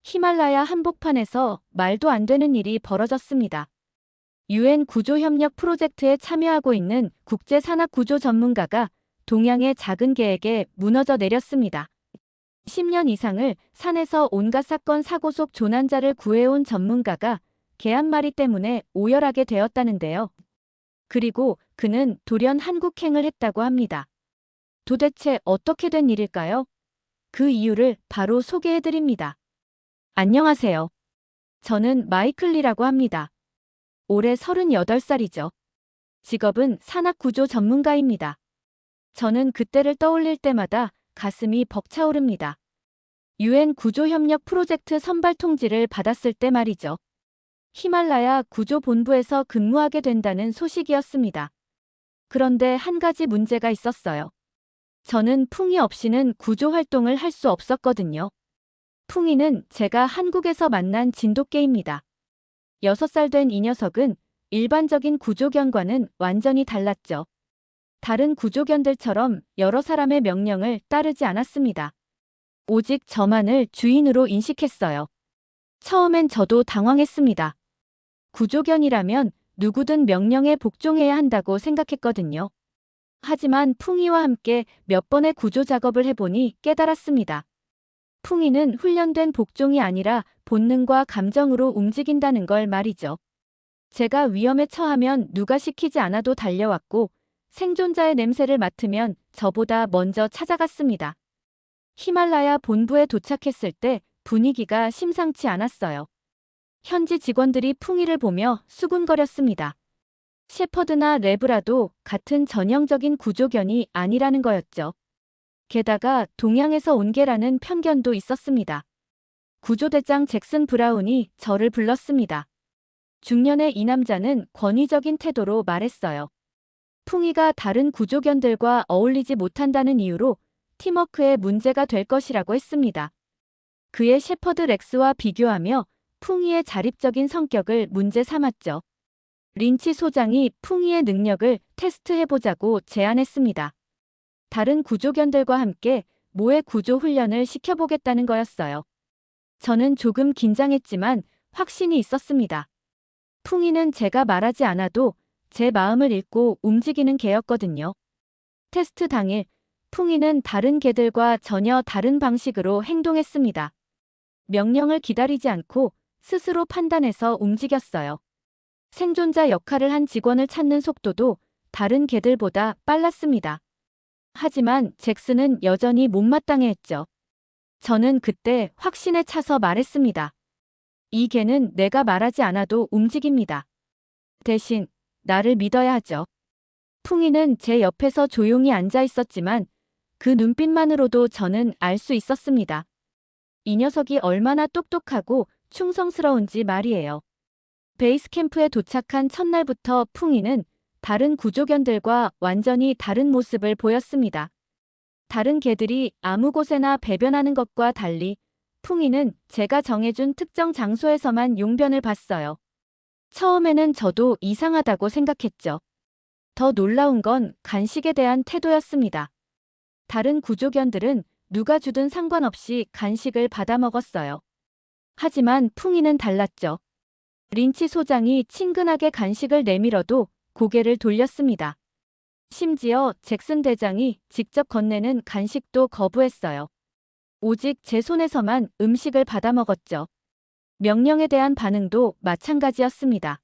히말라야 한복판에서 말도 안 되는 일이 벌어졌습니다. 유엔 구조협력 프로젝트에 참여하고 있는 국제산악구조 전문가가 동양의 작은 계획에 무너져 내렸습니다. 10년 이상을 산에서 온갖 사건 사고 속 조난자를 구해온 전문가가 개 한 마리 때문에 오열하게 되었다는데요. 그리고 그는 돌연 한국행을 했다고 합니다. 도대체 어떻게 된 일일까요? 그 이유를 바로 소개해드립니다. 안녕하세요. 저는 마이클리라고 합니다. 올해 38살이죠. 직업은 산악구조 전문가입니다. 저는 그때를 떠올릴 때마다 가슴이 벅차오릅니다. 유엔 구조협력 프로젝트 선발 통지를 받았을 때 말이죠. 히말라야 구조본부에서 근무하게 된다는 소식이었습니다. 그런데 한 가지 문제가 있었어요. 저는 풍이 없이는 구조 활동을 할 수 없었거든요. 풍이는 제가 한국에서 만난 진돗개입니다. 6살 된 이 녀석은 일반적인 구조견과는 완전히 달랐죠. 다른 구조견들처럼 여러 사람의 명령을 따르지 않았습니다. 오직 저만을 주인으로 인식했어요. 처음엔 저도 당황했습니다. 구조견이라면 누구든 명령에 복종해야 한다고 생각했거든요. 하지만 풍이와 함께 몇 번의 구조 작업을 해보니 깨달았습니다. 풍이는 훈련된 복종이 아니라 본능과 감정으로 움직인다는 걸 말이죠. 제가 위험에 처하면 누가 시키지 않아도 달려왔고 생존자의 냄새를 맡으면 저보다 먼저 찾아갔습니다. 히말라야 본부에 도착했을 때 분위기가 심상치 않았어요. 현지 직원들이 풍이를 보며 수군거렸습니다. 셰퍼드나 레브라도 같은 전형적인 구조견이 아니라는 거였죠. 게다가 동양에서 온 개라는 편견도 있었습니다. 구조대장 잭슨 브라운이 저를 불렀습니다. 중년의 이 남자는 권위적인 태도로 말했어요. 풍이가 다른 구조견들과 어울리지 못한다는 이유로 팀워크에 문제가 될 것이라고 했습니다. 그의 셰퍼드 렉스와 비교하며 풍이의 자립적인 성격을 문제 삼았죠. 린치 소장이 풍이의 능력을 테스트해보자고 제안했습니다. 다른 구조견들과 함께 모의 구조 훈련을 시켜보겠다는 거였어요. 저는 조금 긴장했지만 확신이 있었습니다. 풍이는 제가 말하지 않아도 제 마음을 읽고 움직이는 개였거든요. 테스트 당일, 풍이는 다른 개들과 전혀 다른 방식으로 행동했습니다. 명령을 기다리지 않고 스스로 판단해서 움직였어요. 생존자 역할을 한 직원을 찾는 속도도 다른 개들보다 빨랐습니다. 하지만 잭슨은 여전히 못마땅해했죠. 저는 그때 확신에 차서 말했습니다. 이 개는 내가 말하지 않아도 움직입니다. 대신 나를 믿어야 하죠. 풍이는 제 옆에서 조용히 앉아 있었지만 그 눈빛만으로도 저는 알 수 있었습니다. 이 녀석이 얼마나 똑똑하고 충성스러운지 말이에요. 베이스 캠프에 도착한 첫날부터 풍이는 다른 구조견들과 완전히 다른 모습을 보였습니다. 다른 개들이 아무 곳에나 배변하는 것과 달리 풍이는 제가 정해준 특정 장소에서만 용변을 봤어요. 처음에는 저도 이상하다고 생각했죠. 더 놀라운 건 간식에 대한 태도였습니다. 다른 구조견들은 누가 주든 상관없이 간식을 받아 먹었어요. 하지만 풍이는 달랐죠. 린치 소장이 친근하게 간식을 내밀어도 고개를 돌렸습니다. 심지어 잭슨 대장이 직접 건네는 간식도 거부했어요. 오직 제 손에서만 음식을 받아 먹었죠. 명령에 대한 반응도 마찬가지였습니다.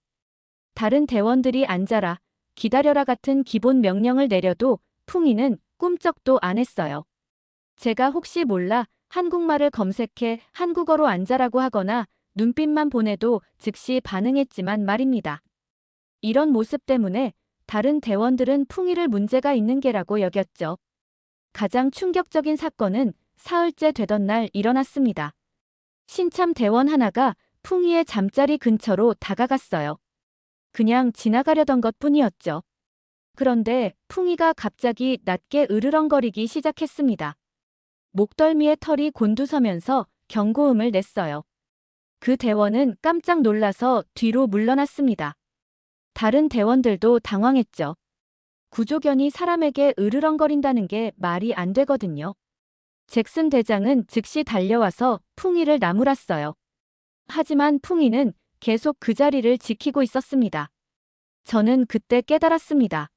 다른 대원들이 앉아라, 기다려라 같은 기본 명령을 내려도 풍이는 꿈쩍도 안 했어요. 제가 혹시 몰라 한국말을 검색해 한국어로 앉아라고 하거나 눈빛만 보내도 즉시 반응했지만 말입니다. 이런 모습 때문에 다른 대원들은 풍이를 문제가 있는 개라고 여겼죠. 가장 충격적인 사건은 사흘째 되던 날 일어났습니다. 신참 대원 하나가 풍이의 잠자리 근처로 다가갔어요. 그냥 지나가려던 것뿐이었죠. 그런데 풍이가 갑자기 낮게 으르렁거리기 시작했습니다. 목덜미에 털이 곤두서면서 경고음을 냈어요. 그 대원은 깜짝 놀라서 뒤로 물러났습니다. 다른 대원들도 당황했죠. 구조견이 사람에게 으르렁거린다는 게 말이 안 되거든요. 잭슨 대장은 즉시 달려와서 풍이를 나무랐어요. 하지만 풍이는 계속 그 자리를 지키고 있었습니다. 저는 그때 깨달았습니다.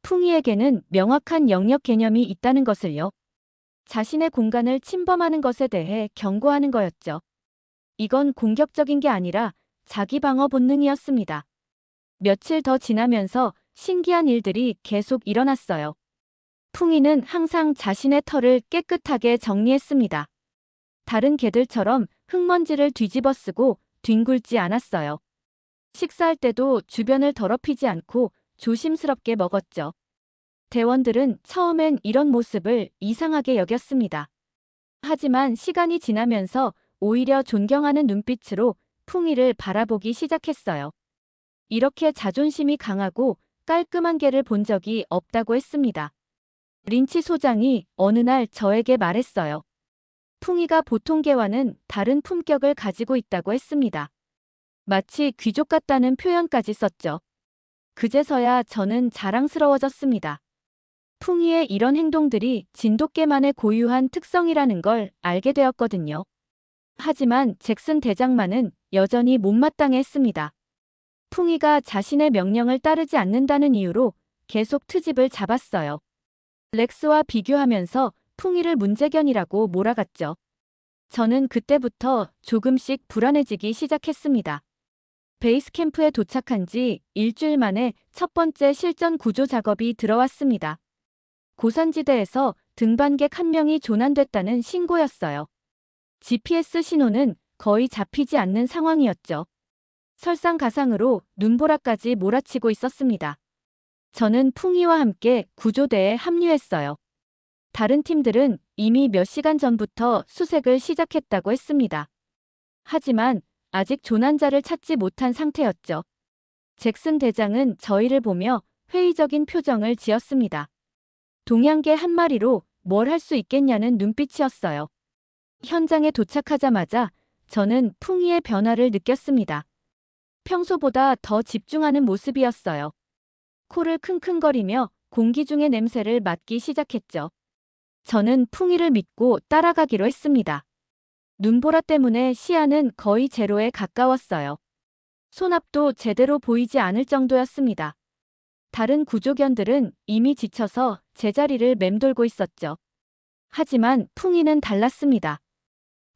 풍이에게는 명확한 영역 개념이 있다는 것을요. 자신의 공간을 침범하는 것에 대해 경고하는 거였죠. 이건 공격적인 게 아니라 자기 방어 본능이었습니다. 며칠 더 지나면서 신기한 일들이 계속 일어났어요. 풍이는 항상 자신의 털을 깨끗하게 정리했습니다. 다른 개들처럼 흙먼지를 뒤집어 쓰고 뒹굴지 않았어요. 식사할 때도 주변을 더럽히지 않고 조심스럽게 먹었죠. 대원들은 처음엔 이런 모습을 이상하게 여겼습니다. 하지만 시간이 지나면서 오히려 존경하는 눈빛으로 풍이를 바라보기 시작했어요. 이렇게 자존심이 강하고 깔끔한 개를 본 적이 없다고 했습니다. 린치 소장이 어느 날 저에게 말했어요. 풍이가 보통 개와는 다른 품격을 가지고 있다고 했습니다. 마치 귀족 같다는 표현까지 썼죠. 그제서야 저는 자랑스러워졌습니다. 풍이의 이런 행동들이 진돗개만의 고유한 특성이라는 걸 알게 되었거든요. 하지만 잭슨 대장만은 여전히 못마땅해 했습니다. 풍이가 자신의 명령을 따르지 않는다는 이유로 계속 트집을 잡았어요. 렉스와 비교하면서 풍이를 문제견이라고 몰아갔죠. 저는 그때부터 조금씩 불안해지기 시작했습니다. 베이스 캠프에 도착한 지 일주일 만에 첫 번째 실전 구조 작업이 들어왔습니다. 고산지대에서 등반객 한 명이 조난됐다는 신고였어요. GPS 신호는 거의 잡히지 않는 상황이었죠. 설상가상으로 눈보라까지 몰아치고 있었습니다. 저는 풍이와 함께 구조대에 합류했어요. 다른 팀들은 이미 몇 시간 전부터 수색을 시작했다고 했습니다. 하지만 아직 조난자를 찾지 못한 상태였죠. 잭슨 대장은 저희를 보며 회의적인 표정을 지었습니다. 동양개 한 마리로 뭘 할 수 있겠냐는 눈빛이었어요. 현장에 도착하자마자 저는 풍이의 변화를 느꼈습니다. 평소보다 더 집중하는 모습이었어요. 코를 킁킁거리며 공기 중의 냄새를 맡기 시작했죠. 저는 풍이를 믿고 따라가기로 했습니다. 눈보라 때문에 시야는 거의 제로에 가까웠어요. 손앞도 제대로 보이지 않을 정도였습니다. 다른 구조견들은 이미 지쳐서 제자리를 맴돌고 있었죠. 하지만 풍이는 달랐습니다.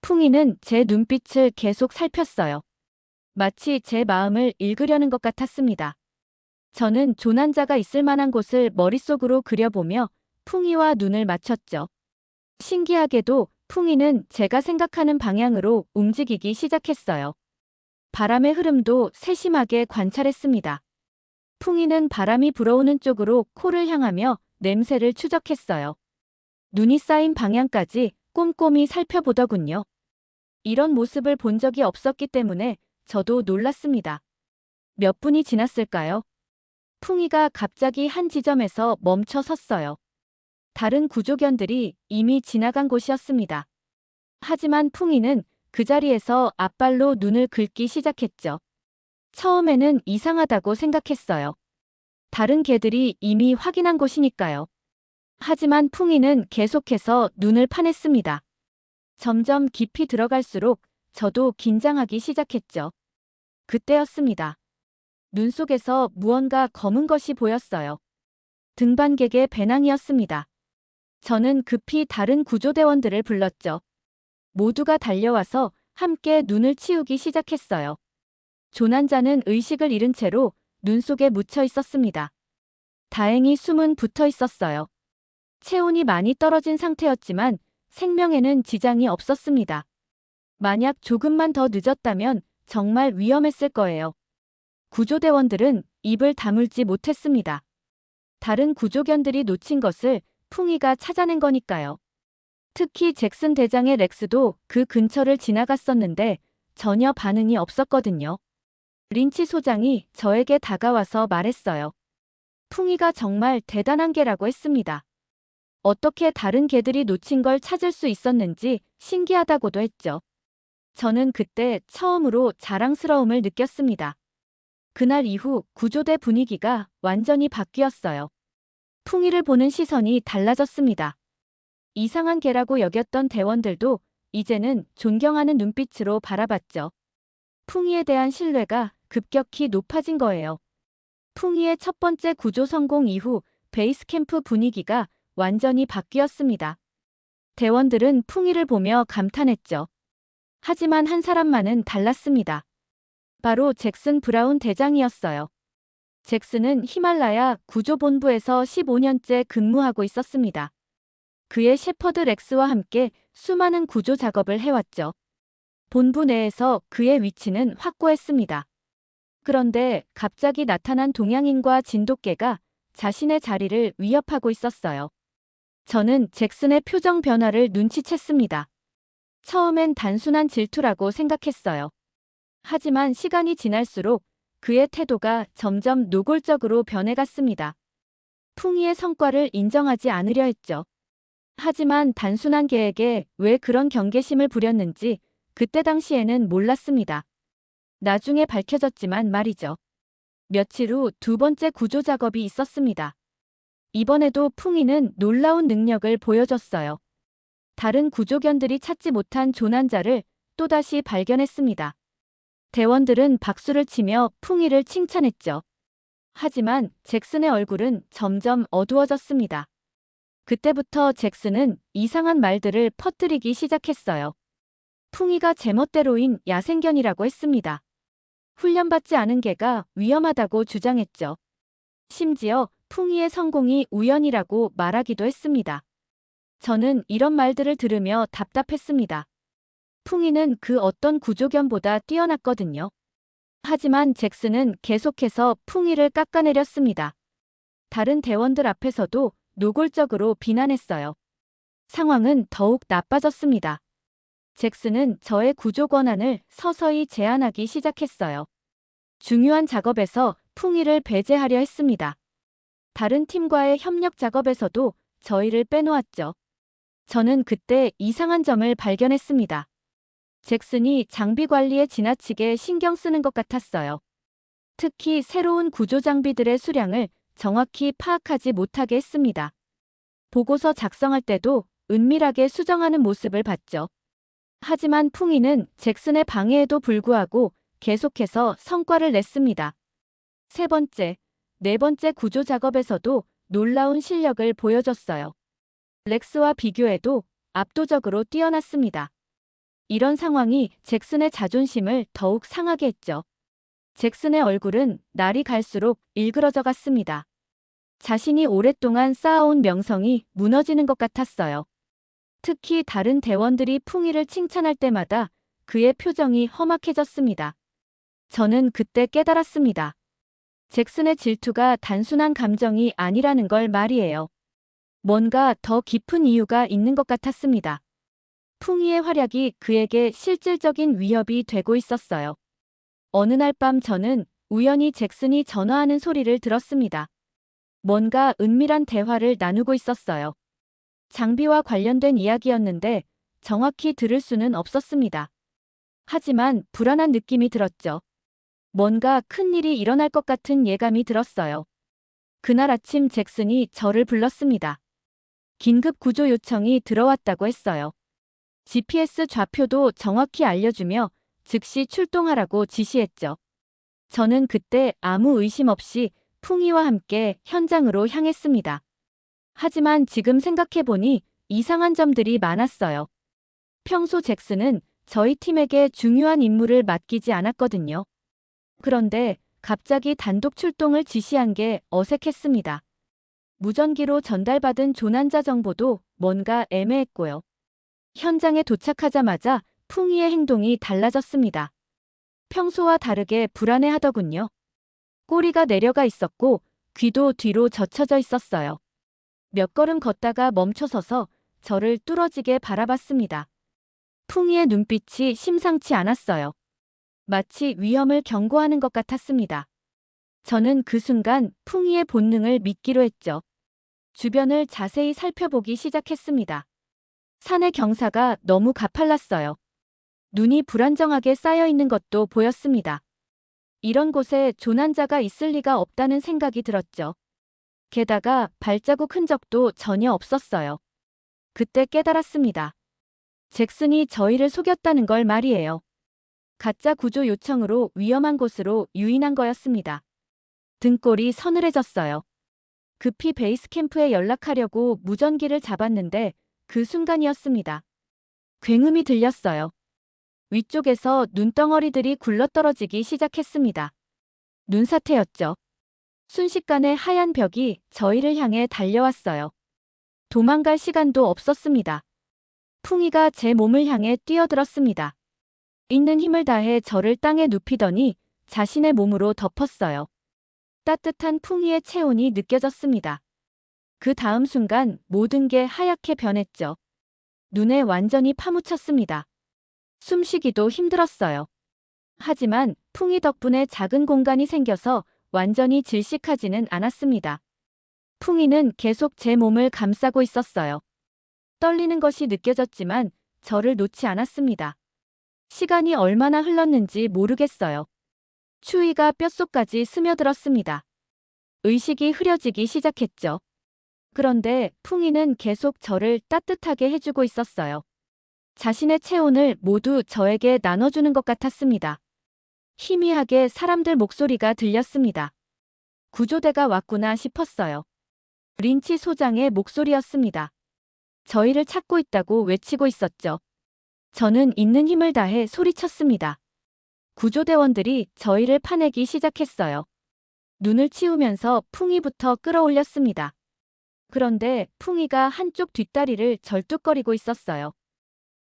풍이는 제 눈빛을 계속 살폈어요. 마치 제 마음을 읽으려는 것 같았습니다. 저는 조난자가 있을 만한 곳을 머릿속으로 그려보며 풍이와 눈을 맞췄죠. 신기하게도 풍이는 제가 생각하는 방향으로 움직이기 시작했어요. 바람의 흐름도 세심하게 관찰했습니다. 풍이는 바람이 불어오는 쪽으로 코를 향하며 냄새를 추적했어요. 눈이 쌓인 방향까지 꼼꼼히 살펴보더군요. 이런 모습을 본 적이 없었기 때문에 저도 놀랐습니다. 몇 분이 지났을까요? 풍이가 갑자기 한 지점에서 멈춰 섰어요. 다른 구조견들이 이미 지나간 곳이었습니다. 하지만 풍이는 그 자리에서 앞발로 눈을 긁기 시작했죠. 처음에는 이상하다고 생각했어요. 다른 개들이 이미 확인한 곳이니까요. 하지만 풍이는 계속해서 눈을 파냈습니다. 점점 깊이 들어갈수록 저도 긴장하기 시작했죠. 그때였습니다. 눈 속에서 무언가 검은 것이 보였어요. 등반객의 배낭이었습니다. 저는 급히 다른 구조대원들을 불렀죠. 모두가 달려와서 함께 눈을 치우기 시작했어요. 조난자는 의식을 잃은 채로 눈 속에 묻혀 있었습니다. 다행히 숨은 붙어 있었어요. 체온이 많이 떨어진 상태였지만 생명에는 지장이 없었습니다. 만약 조금만 더 늦었다면 정말 위험했을 거예요. 구조대원들은 입을 다물지 못했습니다. 다른 구조견들이 놓친 것을 풍이가 찾아낸 거니까요. 특히 잭슨 대장의 렉스도 그 근처를 지나갔었는데 전혀 반응이 없었거든요. 린치 소장이 저에게 다가와서 말했어요. 풍이가 정말 대단한 개라고 했습니다. 어떻게 다른 개들이 놓친 걸 찾을 수 있었는지 신기하다고도 했죠. 저는 그때 처음으로 자랑스러움을 느꼈습니다. 그날 이후 구조대 분위기가 완전히 바뀌었어요. 풍이를 보는 시선이 달라졌습니다. 이상한 개라고 여겼던 대원들도 이제는 존경하는 눈빛으로 바라봤죠. 풍이에 대한 신뢰가 급격히 높아진 거예요. 풍이의 첫 번째 구조 성공 이후 베이스 캠프 분위기가 완전히 바뀌었습니다. 대원들은 풍이를 보며 감탄했죠. 하지만 한 사람만은 달랐습니다. 바로 잭슨 브라운 대장이었어요. 잭슨은 히말라야 구조본부에서 15년째 근무하고 있었습니다. 그의 shepherd 렉스와 함께 수많은 구조 작업을 해왔죠. 본부 내에서 그의 위치는 확고했습니다. 그런데 갑자기 나타난 동양인과 진돗개가 자신의 자리를 위협하고 있었어요. 저는 잭슨의 표정 변화를 눈치챘습니다. 처음엔 단순한 질투라고 생각했어요. 하지만 시간이 지날수록 그의 태도가 점점 노골적으로 변해갔습니다. 풍이의 성과를 인정하지 않으려 했죠. 하지만 단순한 개에게 왜 그런 경계심을 부렸는지 그때 당시에는 몰랐습니다. 나중에 밝혀졌지만 말이죠. 며칠 후 두 번째 구조 작업이 있었습니다. 이번에도 풍이는 놀라운 능력을 보여줬어요. 다른 구조견들이 찾지 못한 조난자를 또다시 발견했습니다. 대원들은 박수를 치며 풍이를 칭찬했죠. 하지만 잭슨의 얼굴은 점점 어두워졌습니다. 그때부터 잭슨은 이상한 말들을 퍼뜨리기 시작했어요. 풍이가 제멋대로인 야생견이라고 했습니다. 훈련받지 않은 개가 위험하다고 주장했죠. 심지어 풍이의 성공이 우연이라고 말하기도 했습니다. 저는 이런 말들을 들으며 답답했습니다. 풍이는 그 어떤 구조견보다 뛰어났거든요. 하지만 잭슨은 계속해서 풍이를 깎아내렸습니다. 다른 대원들 앞에서도 노골적으로 비난했어요. 상황은 더욱 나빠졌습니다. 잭슨은 저의 구조 권한을 서서히 제한하기 시작했어요. 중요한 작업에서 풍이를 배제하려 했습니다. 다른 팀과의 협력 작업에서도 저희를 빼놓았죠. 저는 그때 이상한 점을 발견했습니다. 잭슨이 장비 관리에 지나치게 신경 쓰는 것 같았어요. 특히 새로운 구조 장비들의 수량을 정확히 파악하지 못하게 했습니다. 보고서 작성할 때도 은밀하게 수정하는 모습을 봤죠. 하지만 풍이는 잭슨의 방해에도 불구하고 계속해서 성과를 냈습니다. 세 번째, 네 번째 구조 작업에서도 놀라운 실력을 보여줬어요. 렉스와 비교해도 압도적으로 뛰어났습니다. 이런 상황이 잭슨의 자존심을 더욱 상하게 했죠. 잭슨의 얼굴은 날이 갈수록 일그러져 갔습니다. 자신이 오랫동안 쌓아온 명성이 무너지는 것 같았어요. 특히 다른 대원들이 풍이를 칭찬할 때마다 그의 표정이 험악해졌습니다. 저는 그때 깨달았습니다. 잭슨의 질투가 단순한 감정이 아니라는 걸 말이에요. 뭔가 더 깊은 이유가 있는 것 같았습니다. 풍이의 활약이 그에게 실질적인 위협이 되고 있었어요. 어느 날 밤 저는 우연히 잭슨이 전화하는 소리를 들었습니다. 뭔가 은밀한 대화를 나누고 있었어요. 장비와 관련된 이야기였는데 정확히 들을 수는 없었습니다. 하지만 불안한 느낌이 들었죠. 뭔가 큰 일이 일어날 것 같은 예감이 들었어요. 그날 아침 잭슨이 저를 불렀습니다. 긴급 구조 요청이 들어왔다고 했어요. GPS 좌표도 정확히 알려주며 즉시 출동하라고 지시했죠. 저는 그때 아무 의심 없이 풍이와 함께 현장으로 향했습니다. 하지만 지금 생각해보니 이상한 점들이 많았어요. 평소 잭슨은 저희 팀에게 중요한 임무를 맡기지 않았거든요. 그런데 갑자기 단독 출동을 지시한 게 어색했습니다. 무전기로 전달받은 조난자 정보도 뭔가 애매했고요. 현장에 도착하자마자 풍이의 행동이 달라졌습니다. 평소와 다르게 불안해하더군요. 꼬리가 내려가 있었고 귀도 뒤로 젖혀져 있었어요. 몇 걸음 걷다가 멈춰서서 저를 뚫어지게 바라봤습니다. 풍이의 눈빛이 심상치 않았어요. 마치 위험을 경고하는 것 같았습니다. 저는 그 순간 풍이의 본능을 믿기로 했죠. 주변을 자세히 살펴보기 시작했습니다. 산의 경사가 너무 가팔랐어요. 눈이 불안정하게 쌓여 있는 것도 보였습니다. 이런 곳에 조난자가 있을 리가 없다는 생각이 들었죠. 게다가 발자국 흔적도 전혀 없었어요. 그때 깨달았습니다. 잭슨이 저희를 속였다는 걸 말이에요. 가짜 구조 요청으로 위험한 곳으로 유인한 거였습니다. 등골이 서늘해졌어요. 급히 베이스 캠프에 연락하려고 무전기를 잡았는데 그 순간이었습니다. 굉음이 들렸어요. 위쪽에서 눈덩어리들이 굴러떨어지기 시작했습니다. 눈사태였죠. 순식간에 하얀 벽이 저희를 향해 달려왔어요. 도망갈 시간도 없었습니다. 풍이가 제 몸을 향해 뛰어들었습니다. 있는 힘을 다해 저를 땅에 눕히더니 자신의 몸으로 덮었어요. 따뜻한 풍이의 체온이 느껴졌습니다. 그 다음 순간 모든 게 하얗게 변했죠. 눈에 완전히 파묻혔습니다. 숨쉬기도 힘들었어요. 하지만 풍이 덕분에 작은 공간이 생겨서 완전히 질식하지는 않았습니다. 풍이는 계속 제 몸을 감싸고 있었어요. 떨리는 것이 느껴졌지만 저를 놓지 않았습니다. 시간이 얼마나 흘렀는지 모르겠어요. 추위가 뼛속까지 스며들었습니다. 의식이 흐려지기 시작했죠. 그런데 풍이는 계속 저를 따뜻하게 해주고 있었어요. 자신의 체온을 모두 저에게 나눠주는 것 같았습니다. 희미하게 사람들 목소리가 들렸습니다. 구조대가 왔구나 싶었어요. 린치 소장의 목소리였습니다. 저희를 찾고 있다고 외치고 있었죠. 저는 있는 힘을 다해 소리쳤습니다. 구조대원들이 저희를 파내기 시작했어요. 눈을 치우면서 풍이부터 끌어올렸습니다. 그런데 풍이가 한쪽 뒷다리를 절뚝거리고 있었어요.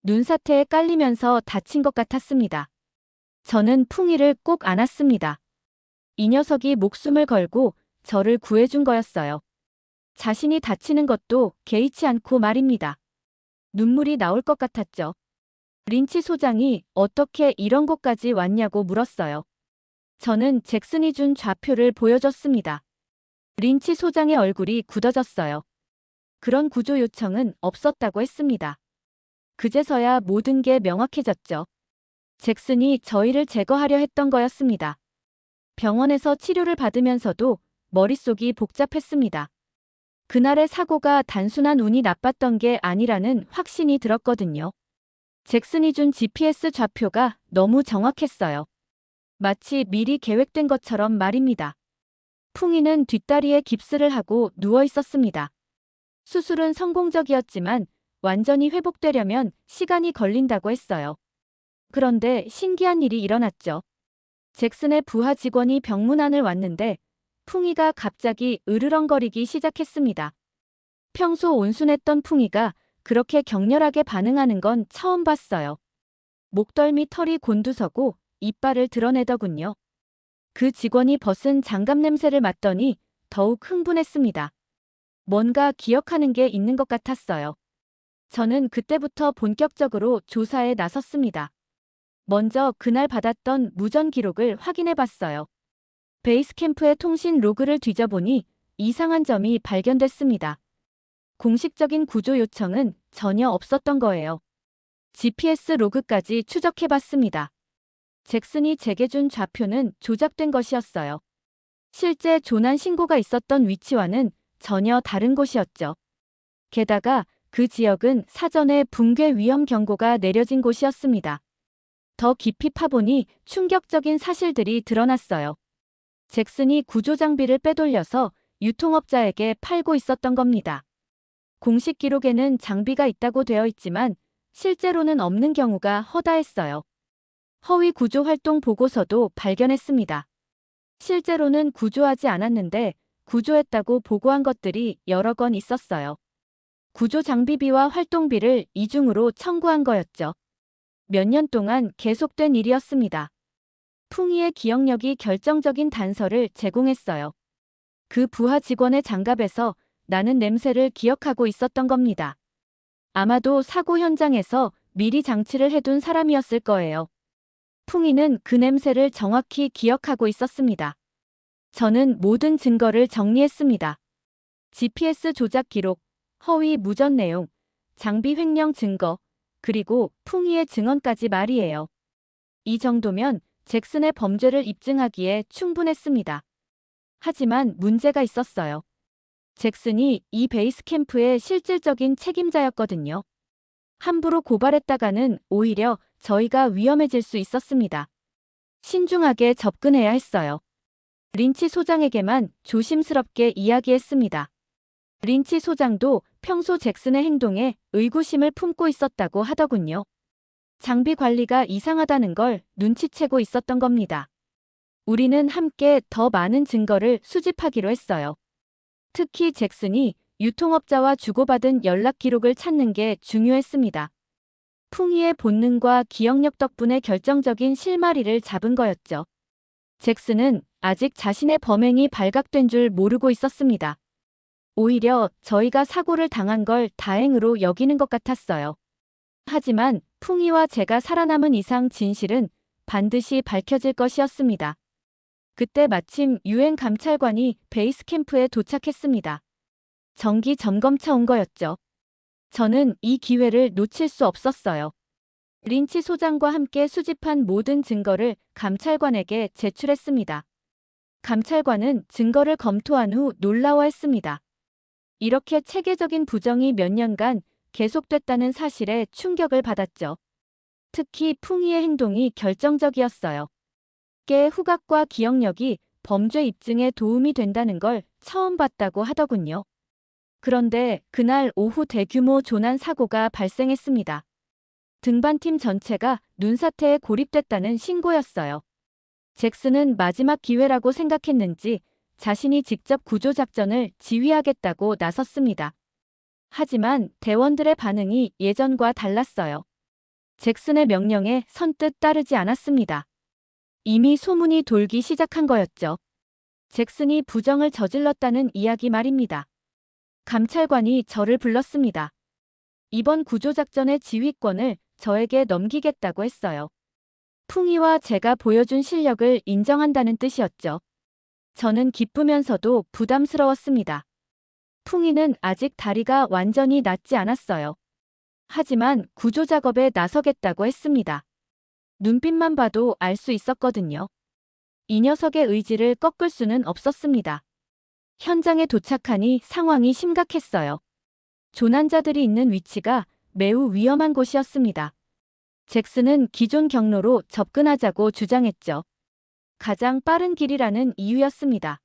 눈사태에 깔리면서 다친 것 같았습니다. 저는 풍이를 꼭 안았습니다. 이 녀석이 목숨을 걸고 저를 구해준 거였어요. 자신이 다치는 것도 개의치 않고 말입니다. 눈물이 나올 것 같았죠. 린치 소장이 어떻게 이런 곳까지 왔냐고 물었어요. 저는 잭슨이 준 좌표를 보여줬습니다. 린치 소장의 얼굴이 굳어졌어요. 그런 구조 요청은 없었다고 했습니다. 그제서야 모든 게 명확해졌죠. 잭슨이 저희를 제거하려 했던 거였습니다. 병원에서 치료를 받으면서도 머릿속이 복잡했습니다. 그날의 사고가 단순한 운이 나빴던 게 아니라는 확신이 들었거든요. 잭슨이 준 GPS 좌표가 너무 정확했어요. 마치 미리 계획된 것처럼 말입니다. 풍이는 뒷다리에 깁스를 하고 누워 있었습니다. 수술은 성공적이었지만 완전히 회복되려면 시간이 걸린다고 했어요. 그런데 신기한 일이 일어났죠. 잭슨의 부하 직원이 병문안을 왔는데 풍이가 갑자기 으르렁거리기 시작했습니다. 평소 온순했던 풍이가 그렇게 격렬하게 반응하는 건 처음 봤어요. 목덜미 털이 곤두서고 이빨을 드러내더군요. 그 직원이 벗은 장갑 냄새를 맡더니 더욱 흥분했습니다. 뭔가 기억하는 게 있는 것 같았어요. 저는 그때부터 본격적으로 조사에 나섰습니다. 먼저 그날 받았던 무전 기록을 확인해 봤어요. 베이스 캠프의 통신 로그를 뒤져보니 이상한 점이 발견됐습니다. 공식적인 구조 요청은 전혀 없었던 거예요. GPS 로그까지 추적해 봤습니다. 잭슨이 제게 준 좌표는 조작된 것이었어요. 실제 조난 신고가 있었던 위치와는 전혀 다른 곳이었죠. 게다가 그 지역은 사전에 붕괴 위험 경고가 내려진 곳이었습니다. 더 깊이 파보니 충격적인 사실들이 드러났어요. 잭슨이 구조 장비를 빼돌려서 유통업자에게 팔고 있었던 겁니다. 공식 기록에는 장비가 있다고 되어 있지만 실제로는 없는 경우가 허다했어요. 허위 구조 활동 보고서도 발견했습니다. 실제로는 구조하지 않았는데 구조했다고 보고한 것들이 여러 건 있었어요. 구조 장비비와 활동비를 이중으로 청구한 거였죠. 몇 년 동안 계속된 일이었습니다. 풍이의 기억력이 결정적인 단서를 제공했어요. 그 부하 직원의 장갑에서 나는 냄새를 기억하고 있었던 겁니다. 아마도 사고 현장에서 미리 장치를 해둔 사람이었을 거예요. 풍이는 그 냄새를 정확히 기억하고 있었습니다. 저는 모든 증거를 정리했습니다. GPS 조작 기록, 허위 무전 내용, 장비 횡령 증거, 그리고 풍이의 증언까지 말이에요. 이 정도면 잭슨의 범죄를 입증하기에 충분했습니다. 하지만 문제가 있었어요. 잭슨이 이 베이스 캠프의 실질적인 책임자였거든요. 함부로 고발했다가는 오히려 저희가 위험해질 수 있었습니다. 신중하게 접근해야 했어요. 린치 소장에게만 조심스럽게 이야기했습니다. 린치 소장도 평소 잭슨의 행동에 의구심을 품고 있었다고 하더군요. 장비 관리가 이상하다는 걸 눈치채고 있었던 겁니다. 우리는 함께 더 많은 증거를 수집하기로 했어요. 특히 잭슨이 유통업자와 주고받은 연락 기록을 찾는 게 중요했습니다. 풍이의 본능과 기억력 덕분에 결정적인 실마리를 잡은 거였죠. 잭슨은 아직 자신의 범행이 발각된 줄 모르고 있었습니다. 오히려 저희가 사고를 당한 걸 다행으로 여기는 것 같았어요. 하지만 풍이와 제가 살아남은 이상 진실은 반드시 밝혀질 것이었습니다. 그때 마침 유엔 감찰관이 베이스 캠프에 도착했습니다. 정기 점검차 온 거였죠. 저는 이 기회를 놓칠 수 없었어요. 린치 소장과 함께 수집한 모든 증거를 감찰관에게 제출했습니다. 감찰관은 증거를 검토한 후 놀라워했습니다. 이렇게 체계적인 부정이 몇 년간 계속됐다는 사실에 충격을 받았죠. 특히 풍이의 행동이 결정적이었어요. 깨의 후각과 기억력이 범죄 입증에 도움이 된다는 걸 처음 봤다고 하더군요. 그런데 그날 오후 대규모 조난 사고가 발생했습니다. 등반팀 전체가 눈사태에 고립됐다는 신고였어요. 잭슨은 마지막 기회라고 생각했는지 자신이 직접 구조작전을 지휘하겠다고 나섰습니다. 하지만 대원들의 반응이 예전과 달랐어요. 잭슨의 명령에 선뜻 따르지 않았습니다. 이미 소문이 돌기 시작한 거였죠. 잭슨이 부정을 저질렀다는 이야기 말입니다. 감찰관이 저를 불렀습니다. 이번 구조작전의 지휘권을 저에게 넘기겠다고 했어요. 풍이와 제가 보여준 실력을 인정한다는 뜻이었죠. 저는 기쁘면서도 부담스러웠습니다. 풍이는 아직 다리가 완전히 낫지 않았어요. 하지만 구조작업에 나서겠다고 했습니다. 눈빛만 봐도 알 수 있었거든요. 이 녀석의 의지를 꺾을 수는 없었습니다. 현장에 도착하니 상황이 심각했어요. 조난자들이 있는 위치가 매우 위험한 곳이었습니다. 잭슨은 기존 경로로 접근하자고 주장했죠. 가장 빠른 길이라는 이유였습니다.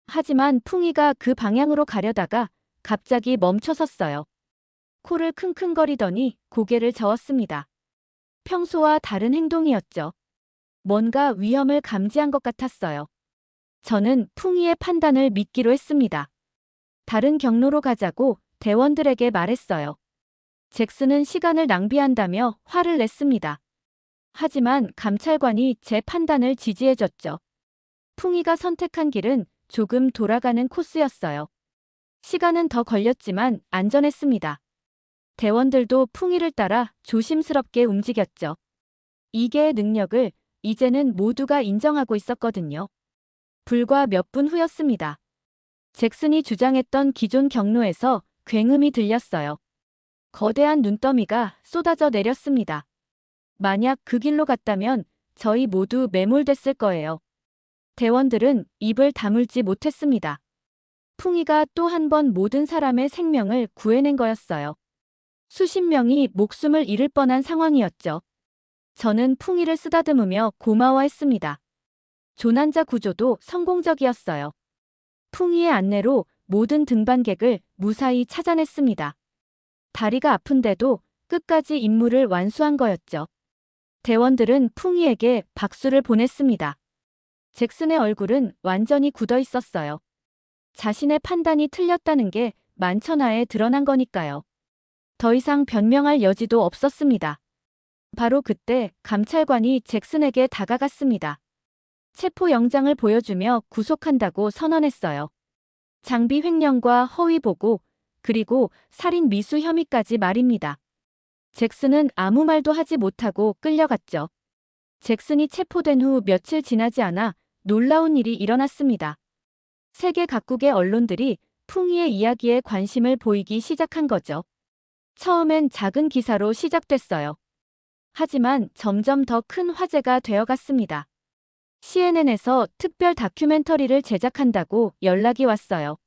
하지만 풍이가 그 방향으로 가려다가 갑자기 멈춰섰어요. 코를 킁킁거리더니 고개를 저었습니다. 평소와 다른 행동이었죠. 뭔가 위험을 감지한 것 같았어요. 저는 풍이의 판단을 믿기로 했습니다. 다른 경로로 가자고 대원들에게 말했어요. 잭슨은 시간을 낭비한다며 화를 냈습니다. 하지만 감찰관이 제 판단을 지지해줬죠. 풍이가 선택한 길은 조금 돌아가는 코스였어요. 시간은 더 걸렸지만 안전했습니다. 대원들도 풍이를 따라 조심스럽게 움직였죠. 이계의 능력을 이제는 모두가 인정하고 있었거든요. 불과 몇 분 후였습니다. 잭슨이 주장했던 기존 경로에서 굉음이 들렸어요. 거대한 눈더미가 쏟아져 내렸습니다. 만약 그 길로 갔다면 저희 모두 매몰됐을 거예요. 대원들은 입을 다물지 못했습니다. 풍이가 또 한 번 모든 사람의 생명을 구해낸 거였어요. 수십 명이 목숨을 잃을 뻔한 상황이었죠. 저는 풍이를 쓰다듬으며 고마워했습니다. 조난자 구조도 성공적이었어요. 풍이의 안내로 모든 등반객을 무사히 찾아냈습니다. 다리가 아픈데도 끝까지 임무를 완수한 거였죠. 대원들은 풍이에게 박수를 보냈습니다. 잭슨의 얼굴은 완전히 굳어 있었어요. 자신의 판단이 틀렸다는 게 만천하에 드러난 거니까요. 더 이상 변명할 여지도 없었습니다. 바로 그때 감찰관이 잭슨에게 다가갔습니다. 체포영장을 보여주며 구속한다고 선언했어요. 장비 횡령과 허위 보고, 그리고 살인 미수 혐의까지 말입니다. 잭슨은 아무 말도 하지 못하고 끌려갔죠. 잭슨이 체포된 후 며칠 지나지 않아 놀라운 일이 일어났습니다. 세계 각국의 언론들이 풍이의 이야기에 관심을 보이기 시작한 거죠. 처음엔 작은 기사로 시작됐어요. 하지만 점점 더 큰 화제가 되어갔습니다. CNN에서 특별 다큐멘터리를 제작한다고 연락이 왔어요.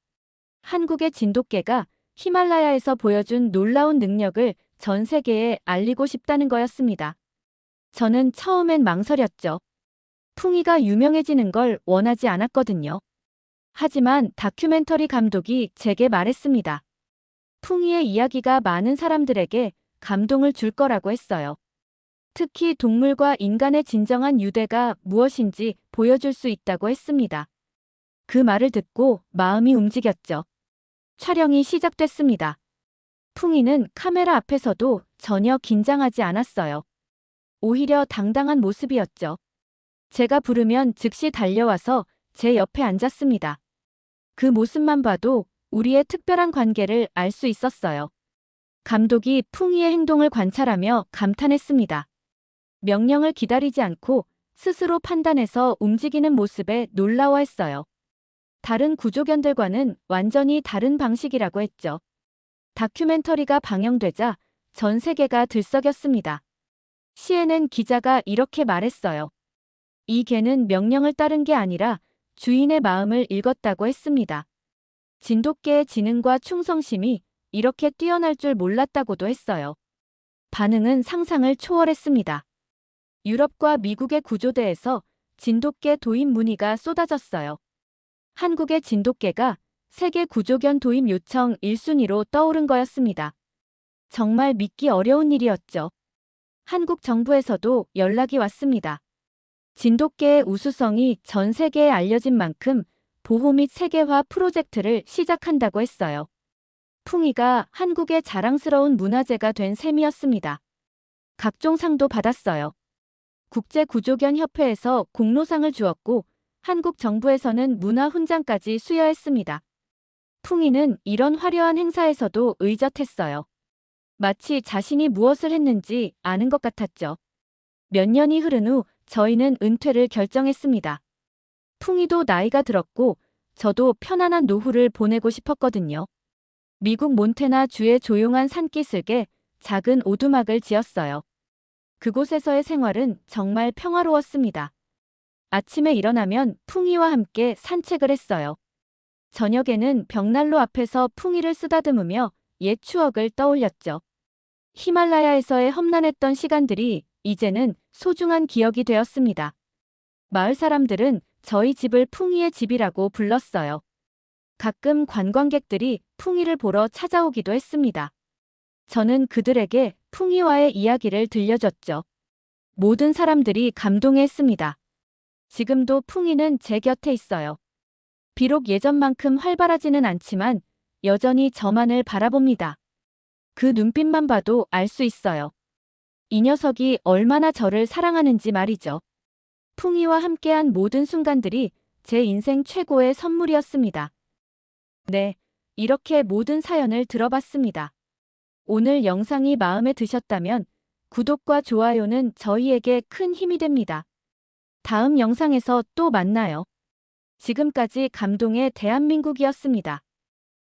한국의 진돗개가 히말라야에서 보여준 놀라운 능력을 전 세계에 알리고 싶다는 거였습니다. 저는 처음엔 망설였죠. 풍이가 유명해지는 걸 원하지 않았거든요. 하지만 다큐멘터리 감독이 제게 말했습니다. 풍이의 이야기가 많은 사람들에게 감동을 줄 거라고 했어요. 특히 동물과 인간의 진정한 유대가 무엇인지 보여줄 수 있다고 했습니다. 그 말을 듣고 마음이 움직였죠. 촬영이 시작됐습니다. 풍이는 카메라 앞에서도 전혀 긴장하지 않았어요. 오히려 당당한 모습이었죠. 제가 부르면 즉시 달려와서 제 옆에 앉았습니다. 그 모습만 봐도 우리의 특별한 관계를 알 수 있었어요. 감독이 풍이의 행동을 관찰하며 감탄했습니다. 명령을 기다리지 않고 스스로 판단해서 움직이는 모습에 놀라워했어요. 다른 구조견들과는 완전히 다른 방식이라고 했죠. 다큐멘터리가 방영되자 전 세계가 들썩였습니다. CNN 기자가 이렇게 말했어요. 이 개는 명령을 따른 게 아니라 주인의 마음을 읽었다고 했습니다. 진돗개의 지능과 충성심이 이렇게 뛰어날 줄 몰랐다고도 했어요. 반응은 상상을 초월했습니다. 유럽과 미국의 구조대에서 진돗개 도입 문의가 쏟아졌어요. 한국의 진돗개가 세계 구조견 도입 요청 1순위로 떠오른 거였습니다. 정말 믿기 어려운 일이었죠. 한국 정부에서도 연락이 왔습니다. 진돗개의 우수성이 전 세계에 알려진 만큼 보호 및 세계화 프로젝트를 시작한다고 했어요. 풍이가 한국의 자랑스러운 문화재가 된 셈이었습니다. 각종 상도 받았어요. 국제구조견협회에서 공로상을 주었고 한국 정부에서는 문화훈장까지 수여했습니다. 풍이는 이런 화려한 행사에서도 의젓했어요. 마치 자신이 무엇을 했는지 아는 것 같았죠. 몇 년이 흐른 후 저희는 은퇴를 결정했습니다. 풍이도 나이가 들었고 저도 편안한 노후를 보내고 싶었거든요. 미국 몬태나 주의 조용한 산기슭에 작은 오두막을 지었어요. 그곳에서의 생활은 정말 평화로웠습니다. 아침에 일어나면 풍이와 함께 산책을 했어요. 저녁에는 벽난로 앞에서 풍이를 쓰다듬으며 옛 추억을 떠올렸죠. 히말라야에서의 험난했던 시간들이 이제는 소중한 기억이 되었습니다. 마을 사람들은 저희 집을 풍이의 집이라고 불렀어요. 가끔 관광객들이 풍이를 보러 찾아오기도 했습니다. 저는 그들에게 풍이와의 이야기를 들려줬죠. 모든 사람들이 감동했습니다. 지금도 풍이는 제 곁에 있어요. 비록 예전만큼 활발하지는 않지만 여전히 저만을 바라봅니다. 그 눈빛만 봐도 알 수 있어요. 이 녀석이 얼마나 저를 사랑하는지 말이죠. 풍이와 함께한 모든 순간들이 제 인생 최고의 선물이었습니다. 네, 이렇게 모든 사연을 들어봤습니다. 오늘 영상이 마음에 드셨다면 구독과 좋아요는 저희에게 큰 힘이 됩니다. 다음 영상에서 또 만나요. 지금까지 감동의 대한민국이었습니다.